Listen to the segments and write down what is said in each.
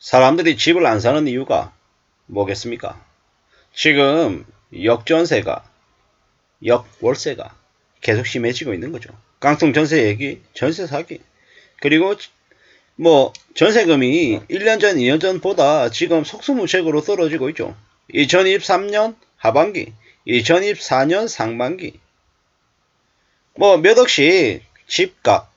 사람들이 집을 안 사는 이유가 뭐겠습니까? 지금 역전세가, 역월세가 계속 심해지고 있는 거죠. 깡통 전세 얘기, 전세 사기. 그리고 뭐 전세금이 1년 전, 2년 전보다 지금 속수무책으로 떨어지고 있죠. 2023년 하반기, 2024년 상반기 뭐 몇 억씩 집값,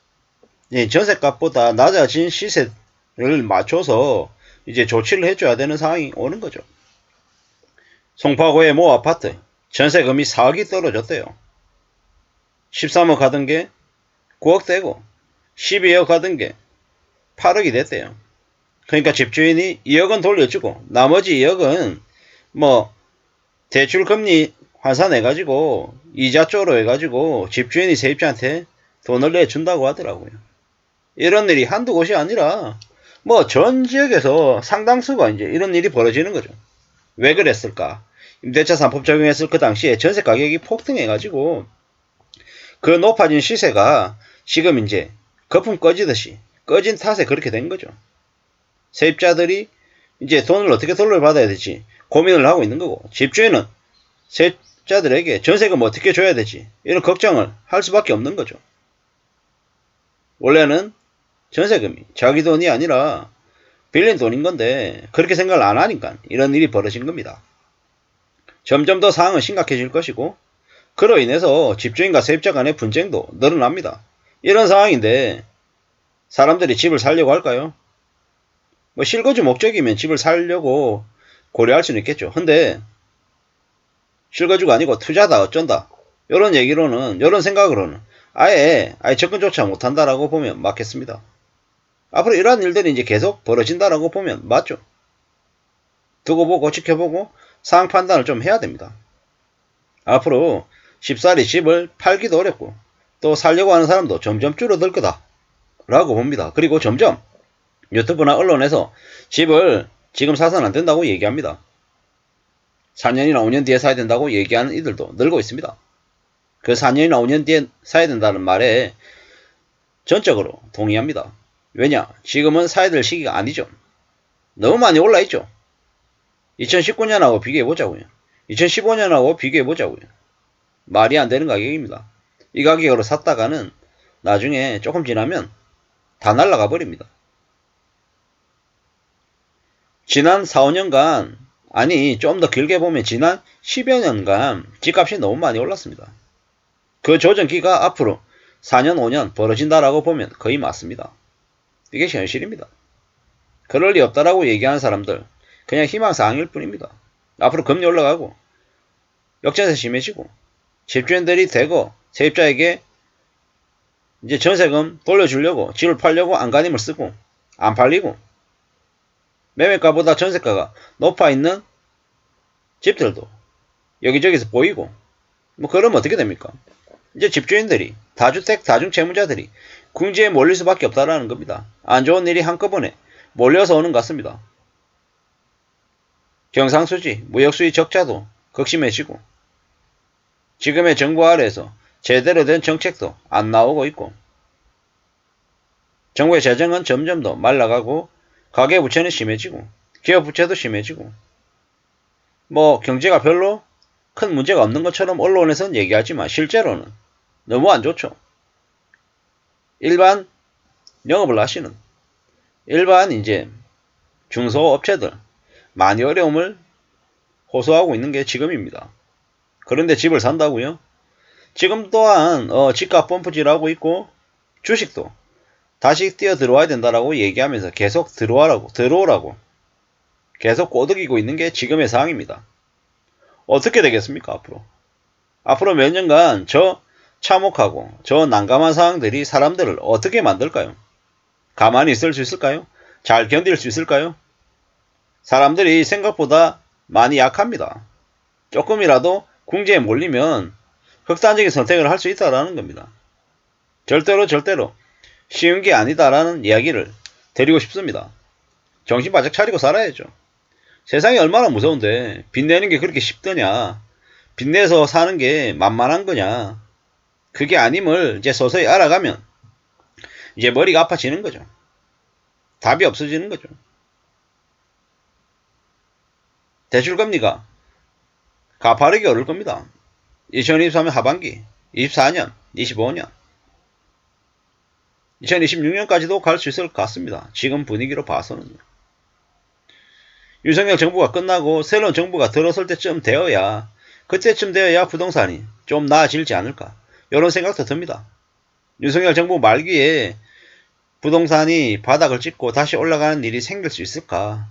전세값보다 낮아진 시세를 맞춰서 이제 조치를 해줘야 되는 상황이 오는 거죠. 송파구의 모 아파트 전세금이 4억이 떨어졌대요. 13억 하던 게 9억 되고 12억 하던 게 8억이 됐대요. 그러니까 집주인이 2억은 돌려주고 나머지 2억은 뭐 대출금리 환산해가지고 이자 쪽으로 해가지고 집주인이 세입자한테 돈을 내준다고 하더라고요. 이런 일이 한두 곳이 아니라 뭐 전 지역에서 상당수가 이제 이런 일이 벌어지는 거죠. 왜 그랬을까? 임대차 3법 적용했을 그 당시에 전세 가격이 폭등해가지고 그 높아진 시세가 지금 이제 거품 꺼지듯이 꺼진 탓에 그렇게 된 거죠. 세입자들이 이제 돈을 어떻게 돌려받아야 될지 고민을 하고 있는 거고, 집주인은 세입자들에게 전세금 어떻게 줘야 되지 이런 걱정을 할 수밖에 없는 거죠. 원래는 전세금이 자기 돈이 아니라 빌린 돈인 건데 그렇게 생각을 안 하니까 이런 일이 벌어진 겁니다. 점점 더 상황은 심각해질 것이고, 그로 인해서 집주인과 세입자 간의 분쟁도 늘어납니다. 이런 상황인데 사람들이 집을 살려고 할까요? 뭐 실거주 목적이면 집을 살려고 고려할 수는 있겠죠. 근데 실거주가 아니고 투자다 어쩐다 이런 얘기로는, 이런 생각으로는 아예 접근조차 못한다라고 보면 맞겠습니다. 앞으로 이러한 일들이 이제 계속 벌어진다라고 보면 맞죠. 두고 보고 지켜보고 상황 판단을 좀 해야 됩니다. 앞으로 쉽사리 집을 팔기도 어렵고 또 살려고 하는 사람도 점점 줄어들 거다 라고 봅니다. 그리고 점점 유튜브나 언론에서 집을 지금 사서는 안 된다고 얘기합니다. 4년이나 5년 뒤에 사야 된다고 얘기하는 이들도 늘고 있습니다. 그 4년이나 5년 뒤에 사야 된다는 말에 전적으로 동의합니다. 왜냐? 지금은 사야 될 시기가 아니죠. 너무 많이 올라있죠. 2019년하고 비교해보자고요. 2015년하고 비교해보자고요. 말이 안 되는 가격입니다. 이 가격으로 샀다가는 나중에 조금 지나면 다 날아가 버립니다. 지난 4, 5년간, 아니 좀 더 길게 보면 지난 10여 년간 집값이 너무 많이 올랐습니다. 그 조정기가 앞으로 4년, 5년 벌어진다라고 보면 거의 맞습니다. 이게 현실입니다. 그럴 리 없다라고 얘기하는 사람들 그냥 희망사항일 뿐입니다. 앞으로 금리 올라가고 역전세 심해지고 집주인들이 대거 세입자에게 이제 전세금 돌려주려고 집을 팔려고 안간힘을 쓰고 안 팔리고 매매가보다 전세가가 높아 있는 집들도 여기저기서 보이고, 뭐 그러면 어떻게 됩니까? 이제 집주인들이, 다주택 다중채무자들이 궁지에 몰릴 수밖에 없다라는 겁니다. 안 좋은 일이 한꺼번에 몰려서 오는 것 같습니다. 경상수지, 무역수지 적자도 극심해지고 지금의 정부 아래에서 제대로 된 정책도 안 나오고 있고, 정부의 재정은 점점 더 말라가고 가계부채는 심해지고 기업부채도 심해지고, 뭐 경제가 별로 큰 문제가 없는 것처럼 언론에서는 얘기하지만 실제로는 너무 안 좋죠. 일반 영업을 하시는 일반 이제 중소업체들 많이 어려움을 호소하고 있는 게 지금입니다. 그런데 집을 산다고요? 지금 또한 집값 펌프질하고 있고 주식도 다시 뛰어 들어와야 된다라고 얘기하면서 계속 들어오라고 계속 꼬드기고 있는 게 지금의 상황입니다. 어떻게 되겠습니까? 앞으로 몇 년간 저 참혹하고 저 난감한 상황들이 사람들을 어떻게 만들까요? 가만히 있을 수 있을까요? 잘 견딜 수 있을까요? 사람들이 생각보다 많이 약합니다. 조금이라도 궁지에 몰리면 극단적인 선택을 할 수 있다는 겁니다. 절대로 쉬운 게 아니다라는 이야기를 드리고 싶습니다. 정신 바짝 차리고 살아야죠. 세상이 얼마나 무서운데 빚내는 게 그렇게 쉽더냐, 빚내서 사는 게 만만한 거냐, 그게 아님을 이제 서서히 알아가면 이제 머리가 아파지는 거죠. 답이 없어지는 거죠. 대출금리가 가파르게 오를 겁니다. 2023년 하반기, 24년, 25년, 2026년까지도 갈 수 있을 것 같습니다. 지금 분위기로 봐서는요. 윤석열 정부가 끝나고 새로운 정부가 들어설 때쯤 되어야, 그때쯤 되어야 부동산이 좀 나아질지 않을까, 이런 생각도 듭니다. 윤석열 정부 말기에 부동산이 바닥을 찍고 다시 올라가는 일이 생길 수 있을까?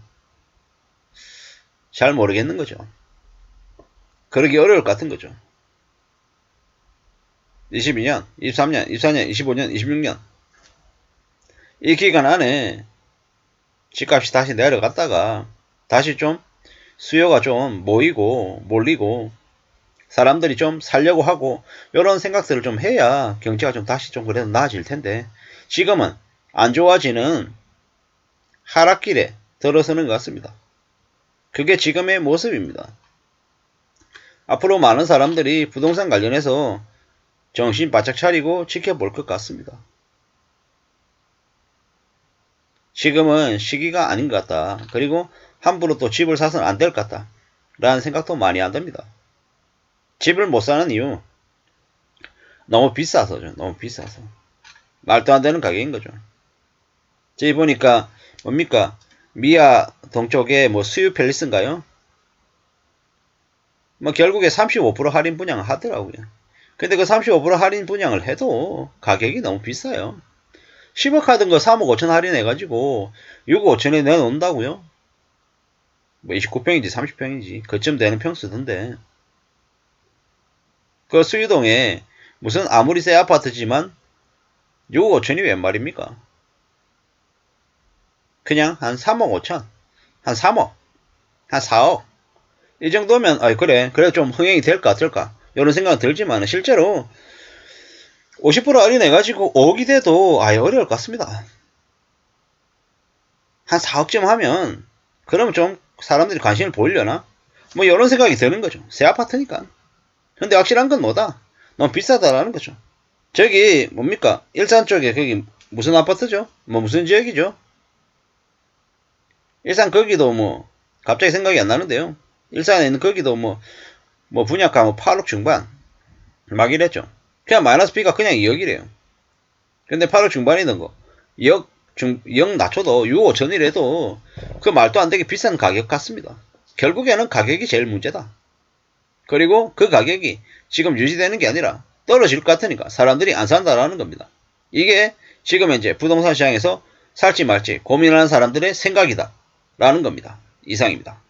잘 모르겠는 거죠. 그러기 어려울 것 같은 거죠. 22년, 23년, 24년, 25년, 26년 이 기간 안에 집값이 다시 내려갔다가 다시 좀 수요가 좀 몰리고 사람들이 좀 살려고 하고 이런 생각들을 좀 해야 경제가 좀 다시 좀 그래도 나아질 텐데, 지금은 안 좋아지는 하락길에 들어서는 것 같습니다. 그게 지금의 모습입니다. 앞으로 많은 사람들이 부동산 관련해서 정신 바짝 차리고 지켜볼 것 같습니다. 지금은 시기가 아닌 것 같다. 그리고 함부로 또 집을 사서는 안 될 것 같다. 라는 생각도 많이 안 듭니다. 집을 못 사는 이유, 너무 비싸서죠. 너무 비싸서. 말도 안 되는 가격인 거죠. 저기 보니까 뭡니까? 미아 동쪽에 뭐 수유 팰리스인가요? 뭐 결국에 35% 할인 분양을 하더라고요. 근데 그 35% 할인 분양을 해도 가격이 너무 비싸요. 10억 하던 거 3억 5천 할인해가지고 6억 5천에 내놓는다고요? 뭐 29평인지 30평인지 그쯤 되는 평수던데, 그 수유동에 무슨 아무리 새 아파트지만 6억 5천이 웬 말입니까? 그냥 한 3억 5천, 한 3억, 한 4억 이 정도면 그래 좀 흥행이 될까 어떨까 이런 생각은 들지만, 실제로 50% 할인해가지고 5억이 돼도 어려울 것 같습니다. 한 4억쯤 하면 그러면 좀 사람들이 관심을 보이려나? 뭐 이런 생각이 드는 거죠. 새 아파트니까. 근데 확실한 건 뭐다? 너무 비싸다라는 거죠. 저기 뭡니까? 일산 쪽에 거기 무슨 아파트죠? 뭐 무슨 지역이죠? 일산 거기도 뭐 갑자기 생각이 안 나는데요. 일산에 있는 거기도 뭐 분양가 뭐 8억 중반 막 이랬죠. 그냥 마이너스 B가 그냥 2억이래요. 근데 8억 중반이던 거 2억 낮춰도 6억 5천이라도 그 말도 안 되게 비싼 가격 같습니다. 결국에는 가격이 제일 문제다. 그리고 그 가격이 지금 유지되는 게 아니라 떨어질 것 같으니까 사람들이 안 산다라는 겁니다. 이게 지금 현재 부동산 시장에서 살지 말지 고민하는 사람들의 생각이다 라는 겁니다. 이상입니다.